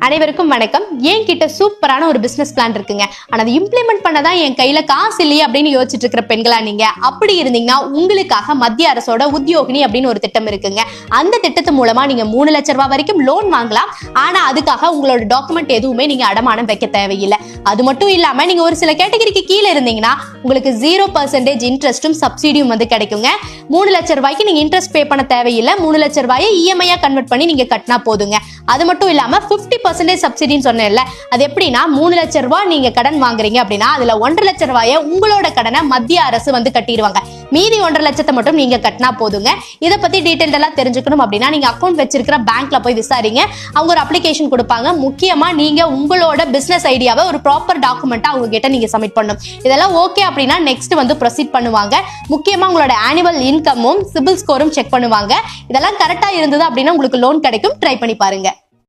அனைவருக்கும் வணக்கம். என்கிட்ட சூப்பரான ஒரு பிசினஸ் பிளான் இருக்குங்க. ஆனா அதை இம்ப்ளிமெண்ட் பண்ணதான் என் கையில காசு இல்லையே அப்படின்னு யோசிச்சுட்டு இருக்கிற பெண்களா நீங்க அப்படி இருந்தீங்கன்னா உங்களுக்காக மத்திய அரசோட உத்தியோகினி அப்படின்னு ஒரு திட்டம் இருக்குங்க. அந்த திட்டத்து மூலமா நீங்க 3 லட்சம் ரூபாய் வரைக்கும் லோன் வாங்கலாம். ஆனா அதுக்காக உங்களோட டாக்குமெண்ட் எதுவுமே நீங்க அடமானம் வைக்க தேவையில்லை. அது மட்டும் இல்லாம நீங்க ஒரு சில கேட்டகரிக்கு கீழே இருந்தீங்கன்னா உங்களுக்கு 0% இன்ட்ரெஸ்டும் சப்சிடியும் வந்து கிடைக்குங்க. 3 லட்சம் ரூபாய்க்கு நீங்க இன்ட்ரெஸ்ட் பே பண்ண தேவையில்லை. 3 லட்சம் ரூபாயை இஎம்ஐயா கன்வெர்ட் பண்ணி நீங்க கட்டினா போதுங்க. அது மட்டும் இல்லாம 50% சப்சிடின்னு சொன்னேன்ல, அது எப்படின்னா 3 லட்சம் ரூபாய் நீங்க கடன் வாங்குறீங்க அப்படின்னா அதுல 1.5 லட்சம் ரூபாயை உங்களோட கடனை மத்திய அரசு வந்து கட்டிடுவாங்க. மீதி 1.5 லட்சத்தை மட்டும் நீங்க கட்டினா போதுங்க. இதை பத்தி டீடைல் எல்லாம் தெரிஞ்சுக்கணும் அப்படின்னா நீங்க அக்கௌண்ட் வச்சிருக்கிற பேங்க்ல போய் விசாரிங்க. அவங்க ஒரு அப்ளிகேஷன் கொடுப்பாங்க. முக்கியமா நீங்க உங்களோட பிசினஸ் ஐடியாவை ஒரு ப்ராப்பர் டாக்குமெண்டா அவங்க கிட்ட நீங்க சப்மிட் பண்ணணும். இதெல்லாம் ஓகே அப்படின்னா நெக்ஸ்ட் வந்து ப்ரொசீட் பண்ணுவாங்க. முக்கியமா உங்களோட ஆனுவல் இன்கமும் சிபில் ஸ்கோரும் செக் பண்ணுவாங்க. இதெல்லாம் கரெக்டா இருந்தது அப்படின்னா உங்களுக்கு லோன் கிடைக்கும். ட்ரை பண்ணி பாருங்க.